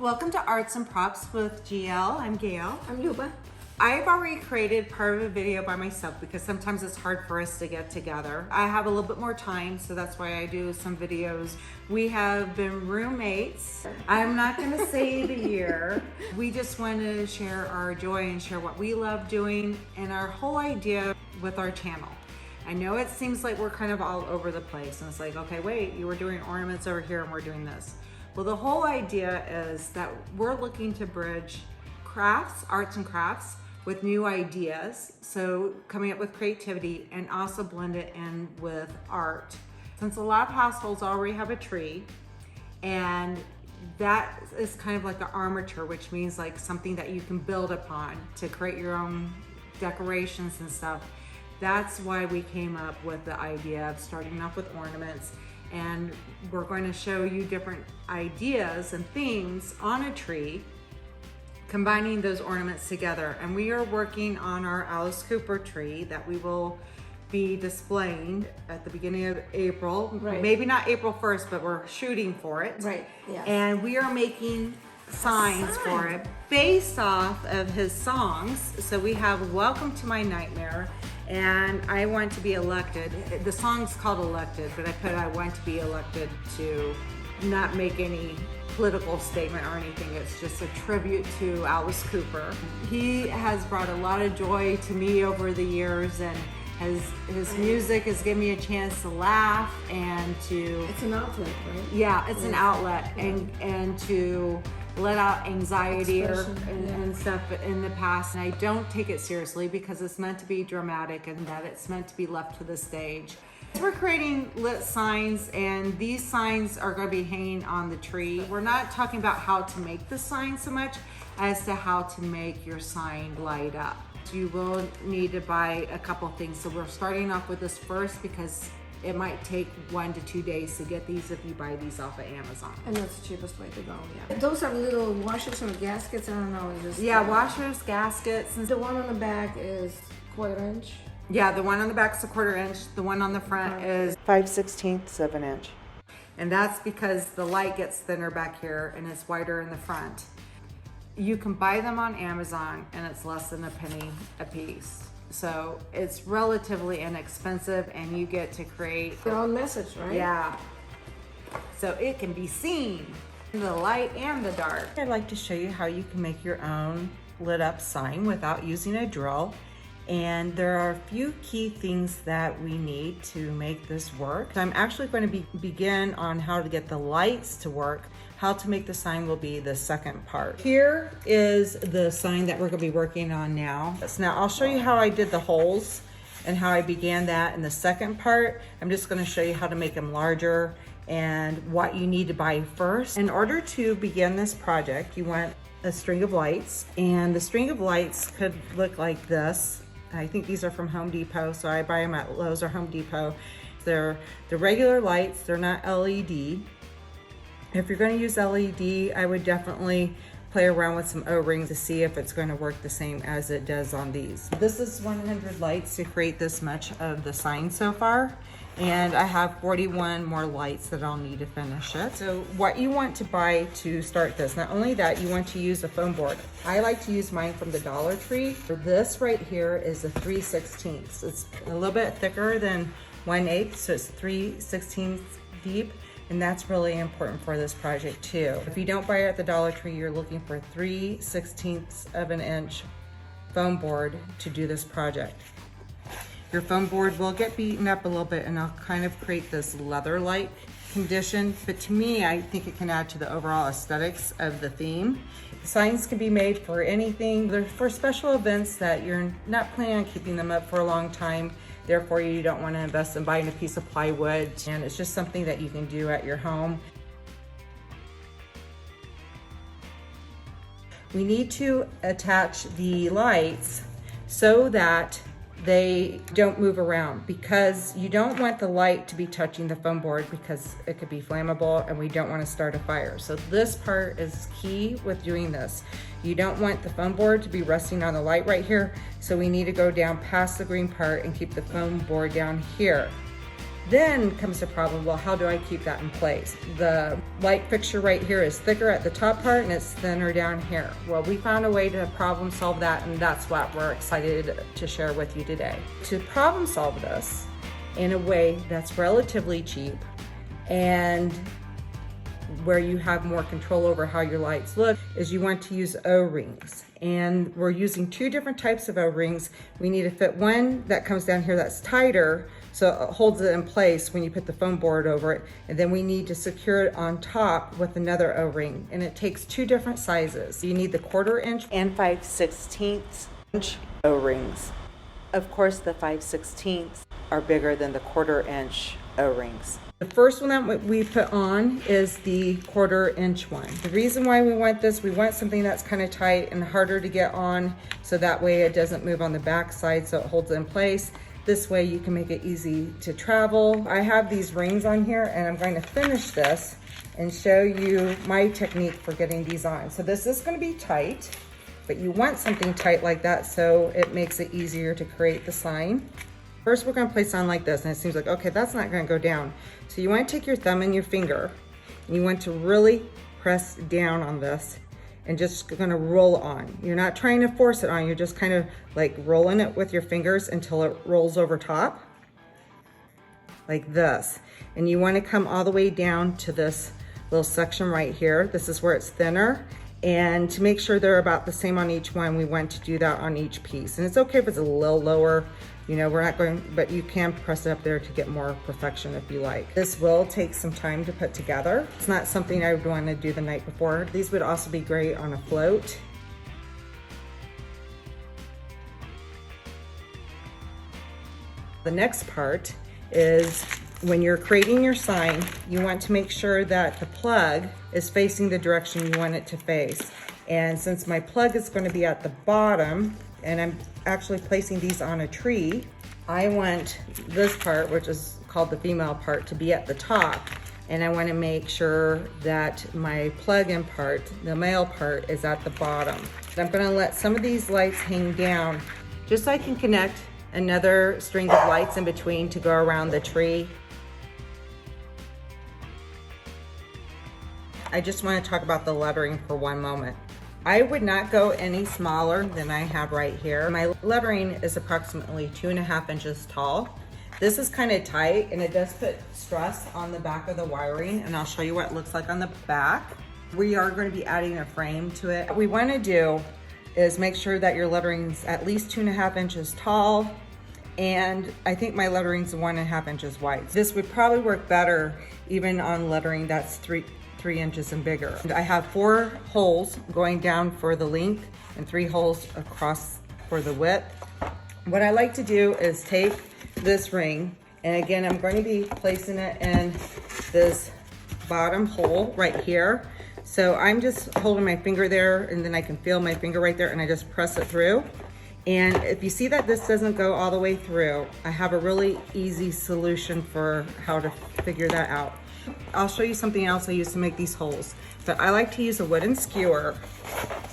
Welcome to Arts and Props with GL. I'm Gail. I'm Luba. I've already created part of a video by myself because sometimes it's hard for us to get together. I have a little bit more time, so that's why I do some videos. We have been roommates. I'm not gonna say the year. We just wanted to share our joy and share what we love doing and our whole idea with our channel. I know it seems like we're kind of all over the place and it's like, okay, wait, you were doing ornaments over here and we're doing this. Well, the whole idea is that we're looking to bridge crafts, arts and crafts, with new ideas. So coming up with creativity and also blend it in with art. Since a lot of households already have a tree, and that is kind of like an armature, which means like something that you can build upon to create your own decorations and stuff. That's why we came up with the idea of starting off with ornaments, and we're going to show you different ideas and themes on a tree, combining those ornaments together. And we are working on our Alice Cooper tree that we will be displaying at the beginning of April. Right. Maybe not April 1st, but we're shooting for it. Right, yes. And we are making signs for it based off of his songs. So we have Welcome to My Nightmare and I Want to Be Elected. The song's called Elected, but I put I want to be elected to not make any political statement or anything. It's just a tribute to Alice Cooper. He has brought a lot of joy to me over the years, and his music has given me a chance to laugh and to... It's an outlet, right? Yeah, it's an outlet, and to let out anxiety and stuff in the past. And I don't take it seriously because it's meant to be dramatic and that it's meant to be left to the stage. We're creating lit signs, and these signs are going to be hanging on the tree. We're not talking about how to make the sign so much as to how to make your sign light up. You will need to buy a couple things. So we're starting off with this first because it might take 1 to 2 days to get these if you buy these off of Amazon. And that's the cheapest way to go, yeah. Those are little washers and gaskets, I don't know. Just, yeah, washers, gaskets. And the one on the back is 1/4 inch. Yeah, the one on the back is 1/4 inch. The one on the front is 5/16 of an inch. And that's because the light gets thinner back here and it's wider in the front. You can buy them on Amazon and it's less than a penny a piece. So it's relatively inexpensive and you get to create Your own message, right? Yeah. So it can be seen in the light and the dark. I'd like to show you how you can make your own lit up sign without using a drill. And there are a few key things that we need to make this work. So I'm actually going to begin on how to get the lights to work. How to make the sign will be the second part. Here is the sign that we're going to be working on now. So now I'll show you how I did the holes and how I began that in the second part. I'm just going to show you how to make them larger and what you need to buy first. In order to begin this project, you want a string of lights, and the string of lights could look like this. I think these are from Home Depot, so I buy them at Lowe's or Home Depot. They're the regular lights, they're not LED. If you're going to use LED, I would definitely play around with some O-rings to see if it's going to work the same as it does on these. This is 100 lights to create this much of the sign so far. And I have 41 more lights that I'll need to finish it. So what you want to buy to start this, not only that, you want to use a foam board. I like to use mine from the DollarTree. This right here is a 3/16. It's a little bit thicker than 1/8, so it's 3/16 deep. And that's really important for this project too. If you don't buy it at the DollarTree, you're looking for 3/16 of an inch foam board to do this project. Your foam board will get beaten up a little bit and I'll kind of create this leather-like condition, but to me, I think it can add to the overall aesthetics of the theme. Signs can be made for anything. They're for special events that you're not planning on keeping them up for a long time. Therefore, you don't want to invest in buying a piece of plywood, and it's just something that you can do at your home. We need to attach the lights so that they don't move around, because you don't want the light to be touching the foam board because it could be flammable and we don't want to start a fire. So this part is key with doing this. You don't want the foam board to be resting on the light right here. So we need to go down past the green part and keep the foam board down here. Then comes the problem, well, how do I keep that in place? The light fixture right here is thicker at the top part and it's thinner down here. Well, we found a way to problem solve that, and that's what we're excited to share with you today. To problem solve this in a way that's relatively cheap and where you have more control over how your lights look, is you want to use O-rings. And we're using two different types of O-rings. We need to fit one that comes down here that's tighter, so it holds it in place when you put the foam board over it. And then we need to secure it on top with another O-ring. And it takes two different sizes. You need the 1/4 inch and 5/16 inch O-rings. Of course, the 5/16 are bigger than the 1/4 inch O-rings. The first one that we put on is the 1/4 inch one. The reason why we want this, we want something that's kind of tight and harder to get on, so that way it doesn't move on the back side, so it holds it in place. This way you can make it easy to travel. I have these rings on here and I'm going to finish this and show you my technique for getting these on. So this is going to be tight, but you want something tight like that so it makes it easier to create the sign. First we're going to place on like this, and it seems like, okay, that's not going to go down. So you want to take your thumb and your finger and you want to really press down on this and just gonna roll on. You're not trying to force it on, you're just kind of like rolling it with your fingers until it rolls over top, like this. And you wanna come all the way down to this little section right here. This is where it's thinner. And to make sure they're about the same on each one, we want to do that on each piece. And it's okay if it's a little lower, you know, we're not going, but you can press it up there to get more perfection if you like. This will take some time to put together. It's not something I would want to do the night before. These would also be great on a float. The next part is when you're creating your sign, you want to make sure that the plug is facing the direction you want it to face. And since my plug is going to be at the bottom, and I'm actually placing these on a tree, I want this part, which is called the female part, to be at the top. And I want to make sure that my plug-in part, the male part, is at the bottom. I'm going to let some of these lights hang down just so I can connect another string of lights in between to go around the tree. I just want to talk about the lettering for one moment. I would not go any smaller than I have right here. My lettering is approximately 2.5 inches tall. This is kind of tight and it does put stress on the back of the wiring, and I'll show you what it looks like on the back. We are going to be adding a frame to it. What we want to do is make sure that your lettering is at least 2.5 inches tall, and I think my lettering is 1.5 inches wide. This would probably work better even on lettering that's 3 inches and bigger. And I have 4 holes going down for the length and 3 holes across for the width. What I like to do is take this ring, and again, I'm going to be placing it in this bottom hole right here. So I'm just holding my finger there, and then I can feel my finger right there, and I just press it through. And if you see that this doesn't go all the way through, I have a really easy solution for how to figure that out. I'll show you something else I use to make these holes. But I like to use a wooden skewer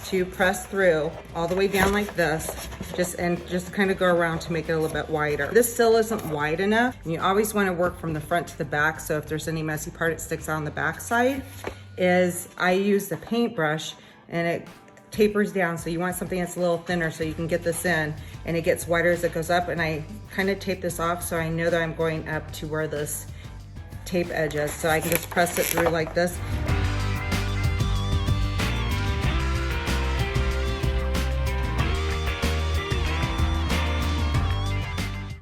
to press through all the way down like this, just kind of go around to make it a little bit wider. This still isn't wide enough, and you always want to work from the front to the back, so if there's any messy part it sticks out on the back side. Is I use the paintbrush and it tapers down, so you want something that's a little thinner so you can get this in, and it gets wider as it goes up, and I kind of tape this off so I know that I'm going up to where this tape edge is, so I can just press it through like this.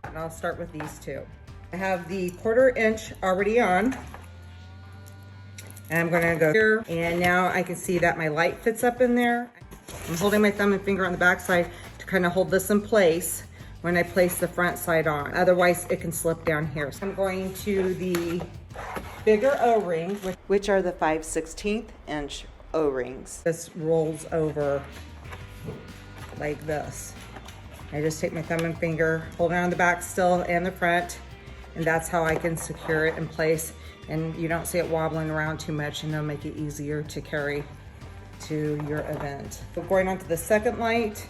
And I'll start with these two. I have the 1/4 inch already on, and I'm gonna go here, and now I can see that my light fits up in there. I'm holding my thumb and finger on the back side to kind of hold this in place when I place the front side on. Otherwise, it can slip down here. So I'm going to the bigger O-ring, which are the 5/16 inch O-rings. This rolls over like this. I just take my thumb and finger, hold it on the back still and the front, and that's how I can secure it in place. And you don't see it wobbling around too much, and it'll make it easier to carry to your event. So going on to the second light,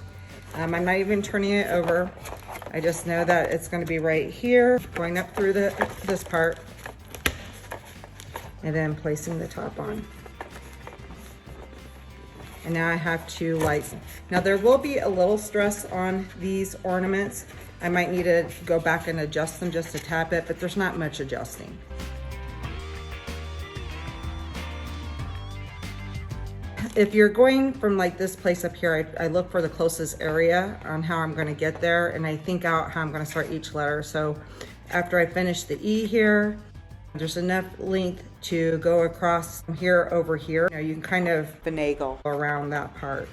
I'm not even turning it over. I just know that it's going to be right here, going up through this part, and then placing the top on. And now I have 2 lights. Now there will be a little stress on these ornaments. I might need to go back and adjust them just to tap it, but there's not much adjusting. If you're going from like this place up here, I look for the closest area on how I'm gonna get there, and I think out how I'm gonna start each letter. So after I finish the E here, there's enough length to go across from here over here. You know, you can kind of finagle around that part.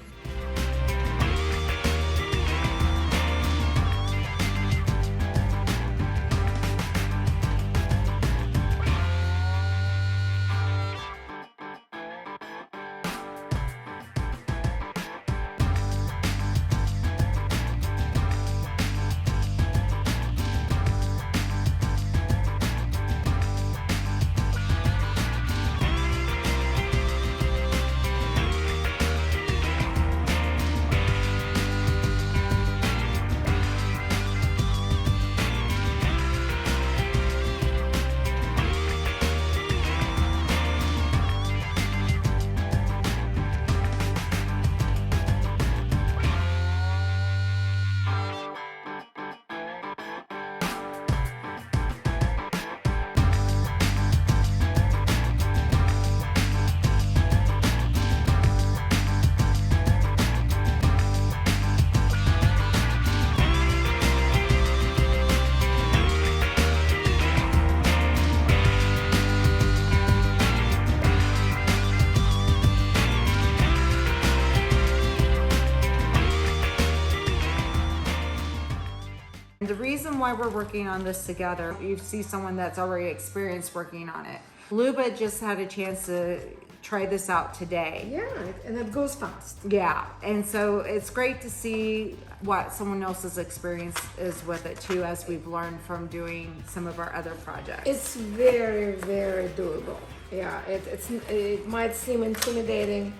The reason why we're working on this together, you see someone that's already experienced working on it. Luba just had a chance to try this out today. Yeah, and it goes fast. Yeah, and so it's great to see what someone else's experience is with it too, as we've learned from doing some of our other projects. It's very, very doable. Yeah, it might seem intimidating,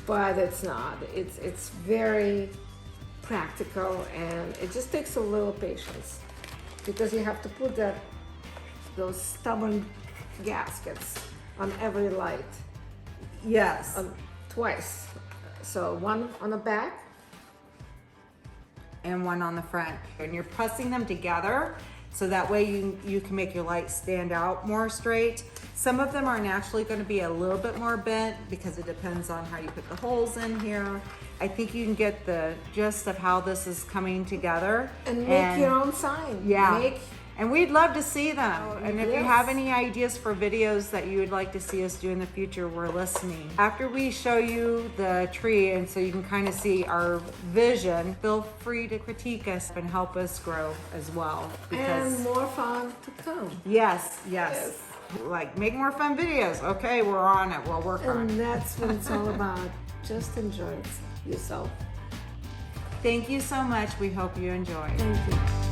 but it's not. It's very practical, and it just takes a little patience because you have to put those stubborn gaskets on every light. Yes. Twice. So one on the back and one on the front. And you're pressing them together so that way you can make your light stand out more straight. Some of them are naturally going to be a little bit more bent because it depends on how you put the holes in here. I think you can get the gist of how this is coming together. And make your own sign. Yeah. And we'd love to see them. And if you Yes. have any ideas for videos that you would like to see us do in the future, we're listening. After we show you the tree, and so you can kind of see our vision, feel free to critique us and help us grow as well. And more fun to come. Yes. Like, make more fun videos. Okay, we're on it. We'll work on it. And that's what it's all about. Just enjoy yourself. Thank you so much. We hope you enjoy. Thank you.